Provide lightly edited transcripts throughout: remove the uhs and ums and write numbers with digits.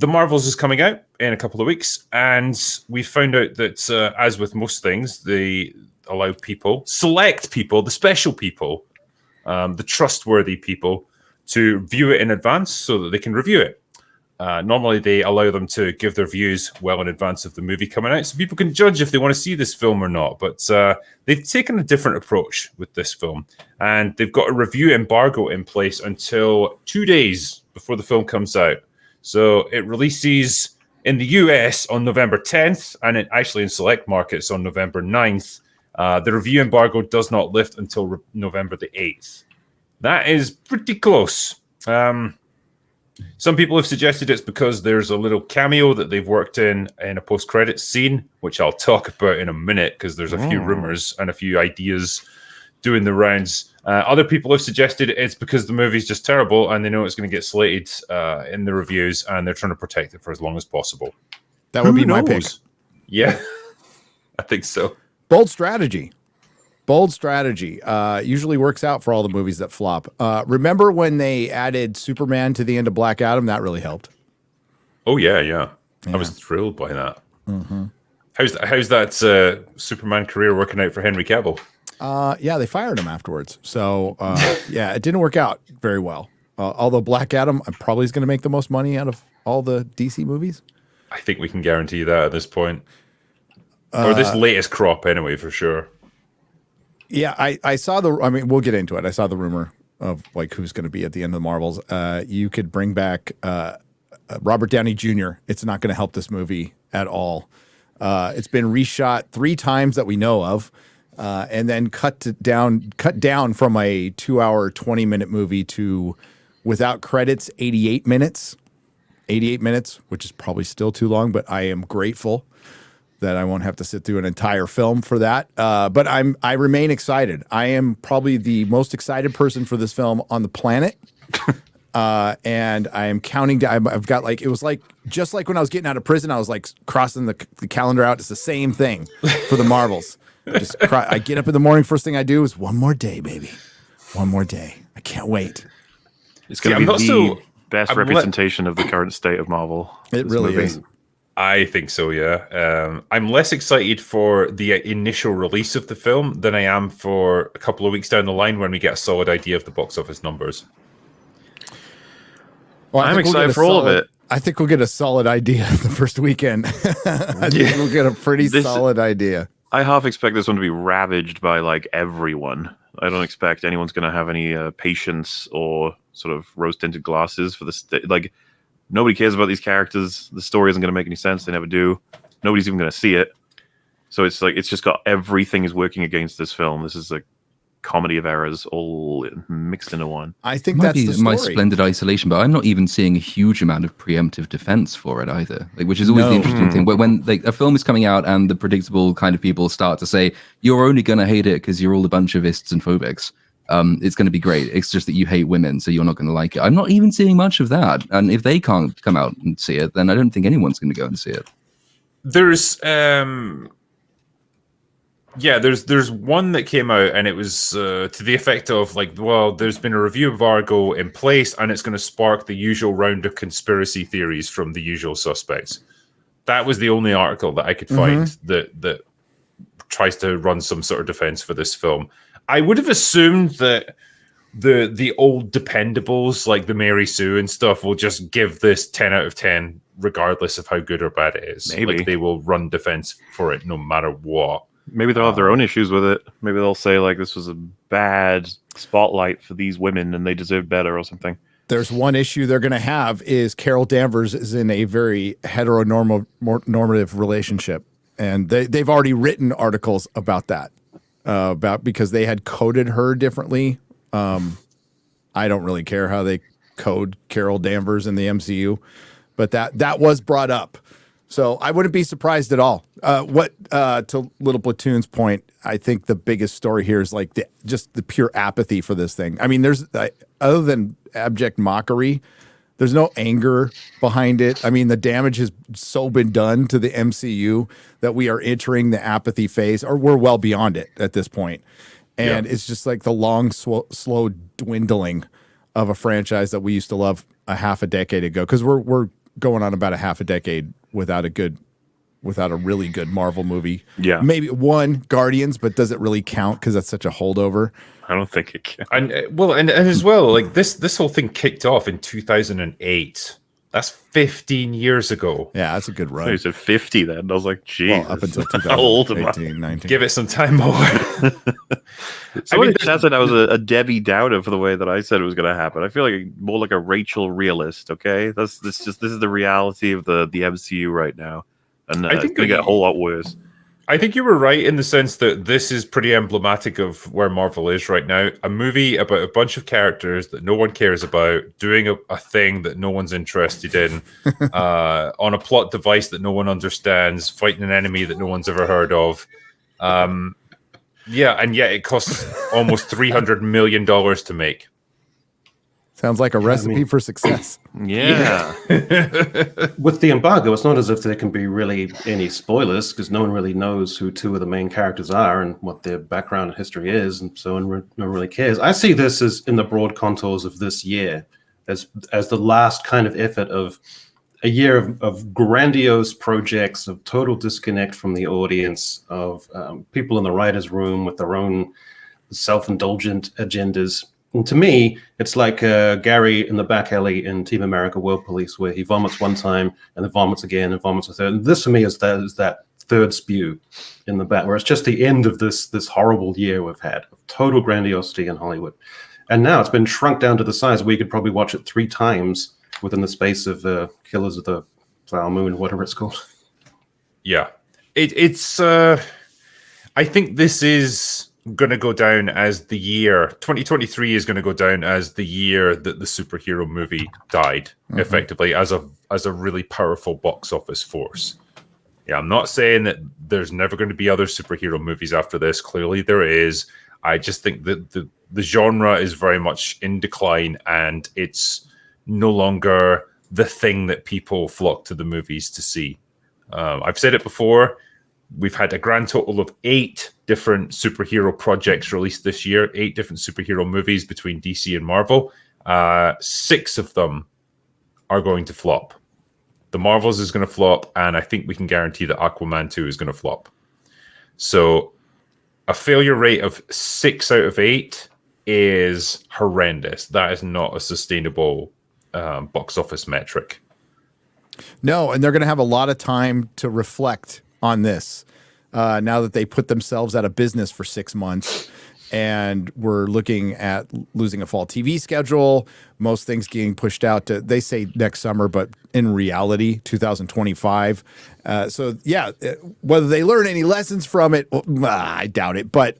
The Marvels is coming out in a couple of weeks, and we found out that, as with most things, they allow people, select people, the special people, the trustworthy people, to view it in advance so that they can review it. Normally, they allow them to give their views well in advance of the movie coming out, so people can judge if they want to see this film or not. But they've taken a different approach with this film, and they've got a review embargo in place until 2 days before the film comes out. So it releases in the US on November 10th, and actually in select markets on November 9th. The review embargo does not lift until November the 8th. That is pretty close. Some people have suggested it's because there's a little cameo that they've worked in a post-credits scene, which I'll talk about in a minute, because there's a few rumors and a few ideas doing the rounds. Other people have suggested it's because the movie's just terrible and they know it's going to get slated in the reviews, and they're trying to protect it for as long as possible. That would be my pick. Yeah, I think so. Bold strategy. Bold strategy. Usually works out for all the movies that flop. Remember when they added Superman to the end of Black Adam? That really helped. Oh, yeah. I was thrilled by that. Mm-hmm. How's that Superman career working out for Henry Cavill? Yeah, they fired him afterwards. So, yeah, it didn't work out very well. Although Black Adam probably is going to make the most money out of all the DC movies. I think we can guarantee that at this point. Or this latest crop, anyway, for sure. Yeah, I saw I mean, we'll get into it. I saw the rumor of like who's going to be at the end of the Marvels. You could bring back Robert Downey Jr. It's not going to help this movie at all. It's been reshot 3 times that we know of, and then cut down from a 2-hour, 20-minute movie to, without credits, 88 minutes. 88 minutes, which is probably still too long, but I am grateful that I won't have to sit through an entire film for that. But I remain excited. I am probably the most excited person for this film on the planet. And I am counting down. I've got like, it was like, just like when I was getting out of prison, I was like crossing the calendar out. It's the same thing for the Marvels. I get up in the morning. First thing I do is one more day, baby. One more day. I can't wait. It's going to be the best representation of the current state of Marvel. It really is. I think so, yeah. I'm less excited for the initial release of the film than I am for a couple of weeks down the line when we get a solid idea of the box office numbers. Well, I'm excited for all of it. I think we'll get a solid idea the first weekend. I think we'll get a pretty solid idea. I half expect this one to be ravaged by like everyone. I don't expect anyone's going to have any patience or sort of rose-tinted glasses for this. Like, nobody cares about these characters. The story isn't going to make any sense. They never do. Nobody's even going to see it. So it's like, it's just got everything is working against this film. This is a comedy of errors all mixed into one. I think that's the story. My splendid isolation, but I'm not even seeing a huge amount of preemptive defense for it either. Like, which is always the interesting thing. But when like a film is coming out and the predictable kind of people start to say, you're only going to hate it because you're all a bunch of ists and phobics. It's going to be great. It's just that you hate women, so you're not going to like it. I'm not even seeing much of that. And if they can't come out and see it, then I don't think anyone's going to go and see it. There's there's one that came out, and it was to the effect of like, well, there's been a review embargo in place, and it's going to spark the usual round of conspiracy theories from the usual suspects. That was the only article that I could find that tries to run some sort of defense for this film. I would have assumed that the old dependables like the Mary Sue and stuff will just give this 10 out of 10 regardless of how good or bad it is. Maybe. Like, they will run defense for it no matter what. Maybe they'll have their own issues with it. Maybe they'll say like this was a bad spotlight for these women and they deserve better or something. There's one issue they're going to have is Carol Danvers is in a very heteronormative relationship. And they've already written articles about that. Because they had coded her differently. I don't really care how they code Carol Danvers in the MCU, but that was brought up. So I wouldn't be surprised at all. To Little Platoon's point, I think the biggest story here is like just the pure apathy for this thing. I mean, there's other than abject mockery, there's no anger behind it. I mean, the damage has so been done to the MCU that we are entering the apathy phase, or we're well beyond it at this point. And it's just like the long, slow dwindling of a franchise that we used to love a half a decade ago. Because we're going on about a half a decade without a really good Marvel movie. Yeah. Maybe one Guardians, but does it really count because that's such a holdover? I don't think it can. And as well, like this whole thing kicked off in 2008. That's 15 years ago. Yeah, that's a good So run. you said 50 then. I was like, geez. Well, up until How old am I? 2018, 19. Give it some time more. Somebody said I was a Debbie Downer for the way that I said it was going to happen. I feel like more like a Rachel realist. Okay, this is the reality of the MCU right now, and I think it's going to get a whole lot worse. I think you were right in the sense that this is pretty emblematic of where Marvel is right now. A movie about a bunch of characters that no one cares about, doing a thing that no one's interested in, on a plot device that no one understands, fighting an enemy that no one's ever heard of. Yeah, and yet it costs almost $300 million to make. Sounds like a recipe for success. Yeah. With the embargo, it's not as if there can be really any spoilers because no one really knows who two of the main characters are and what their background and history is, and so no one really cares. I see this as in the broad contours of this year as the last kind of effort of a year of grandiose projects, of total disconnect from the audience, of people in the writer's room with their own self-indulgent agendas. And to me, it's like Gary in the back alley in Team America World Police, where he vomits one time and then vomits again and vomits a third. And this, for me, is that third spew in the back, where it's just the end of this horrible year we've had of total grandiosity in Hollywood. And now it's been shrunk down to the size where you could probably watch it 3 times within the space of Killers of the Flower Moon, whatever it's called. Yeah, it's. I think this is going to go down as the year 2023 is going to go down as the year that the superhero movie died, effectively as a really powerful box office force. Yeah, I'm not saying that there's never going to be other superhero movies after this. Clearly there is. I just think that the genre is very much in decline, and it's no longer the thing that people flock to the movies to see. I've said it before. We've had a grand total of 8 different superhero projects released this year, 8 different superhero movies between DC and Marvel. 6 of them are going to flop. The Marvels is going to flop, and I think we can guarantee that Aquaman 2 is going to flop. So a failure rate of 6 out of 8 is horrendous. That is not a sustainable box office metric. No, and they're going to have a lot of time to reflect on this now that they put themselves out of business for 6 months, and we're looking at losing a fall TV schedule, most things getting pushed out to, they say next summer, but in reality 2025. So yeah, whether they learn any lessons from it, I doubt it, but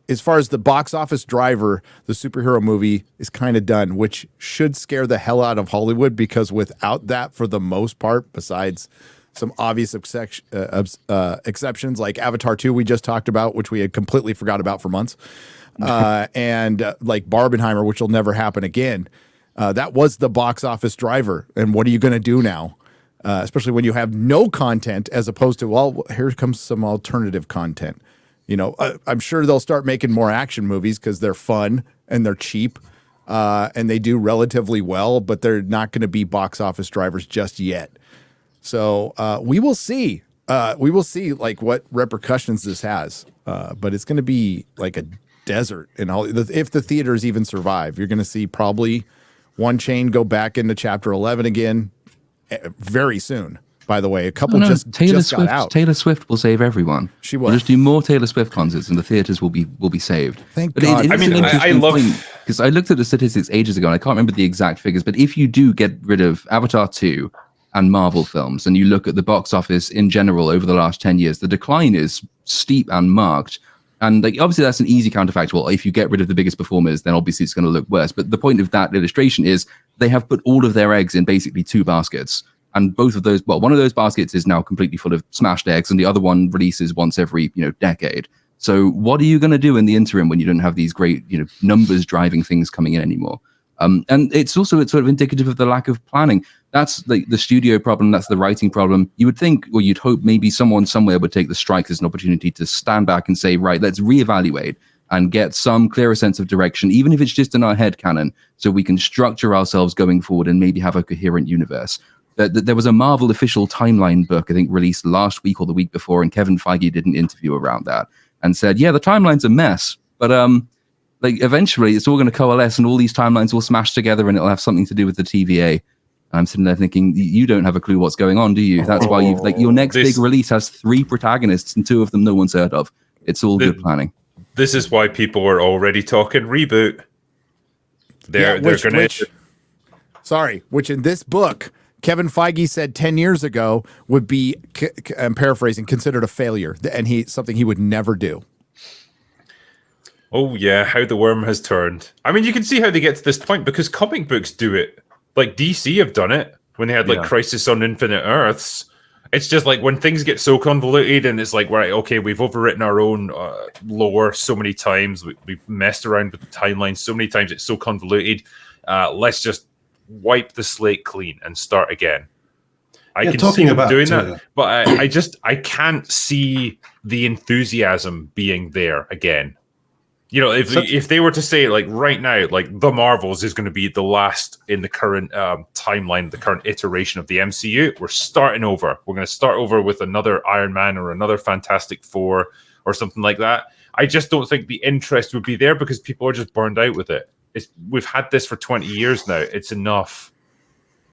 as far as the box office driver, the superhero movie is kind of done, which should scare the hell out of Hollywood, because without that, for the most part, besides some obvious exceptions like Avatar 2 we just talked about, which we had completely forgot about for months, and like Barbenheimer, which will never happen again. That was the box office driver. And what are you going to do now? Especially when you have no content, as opposed to, well, here comes some alternative content. You know, I'm sure they'll start making more action movies because they're fun and they're cheap and they do relatively well, but they're not going to be box office drivers just yet. So we will see. We will see like what repercussions this has. But it's going to be like a desert in all. If the theaters even survive, you're going to see probably one chain go back into Chapter 11 again very soon. By the way, a couple just got out. Taylor Swift will save everyone. She will. We'll just do more Taylor Swift concerts, and the theaters will be saved. Thank God. I love, because I looked at the statistics ages ago, and I can't remember the exact figures. But if you do get rid of Avatar 2 and Marvel films, and you look at the box office in general over the last 10 years, the decline is steep and marked. And like, obviously, that's an easy counterfactual. Well, if you get rid of the biggest performers, then obviously it's going to look worse. But the point of that illustration is they have put all of their eggs in basically 2 baskets. And both of those, well, one of those baskets is now completely full of smashed eggs, and the other one releases once every, decade. So what are you going to do in the interim when you don't have these great, numbers driving things coming in anymore? And it's also sort of indicative of the lack of planning. That's the studio problem. That's the writing problem. You would think, or you'd hope maybe someone somewhere would take the strike as an opportunity to stand back and say, right, let's reevaluate and get some clearer sense of direction, even if it's just in our head canon, so we can structure ourselves going forward and maybe have a coherent universe. There was a Marvel official timeline book, I think, released last week or the week before, and Kevin Feige did an interview around that and said, yeah, the timeline's a mess, but like eventually it's all going to coalesce and all these timelines will smash together and it'll have something to do with the TVA. I'm sitting there thinking, you don't have a clue what's going on, do you? That's why you've like your next big release has 3 protagonists and 2 of them no one's heard of. It's all good planning. This is why people are already talking reboot. Which in this book, Kevin Feige said 10 years ago would be, I'm paraphrasing, considered a failure, and something he would never do. Oh yeah, how the worm has turned. I mean, you can see how they get to this point because comic books do it. Like DC have done it when they had like Crisis on Infinite Earths. It's just like when things get so convoluted and it's like, right, okay, we've overwritten our own lore so many times. We've messed around with the timeline so many times. It's so convoluted. Let's just wipe the slate clean and start again. I can see them doing that, but I can't see the enthusiasm being there again. You know, if they were to say like right now, like the Marvels is going to be the last in the current timeline, the current iteration of the MCU, we're starting over. We're going to start over with another Iron Man or another Fantastic Four or something like that. I just don't think the interest would be there because people are just burned out with it. We've had this for 20 years now. It's enough.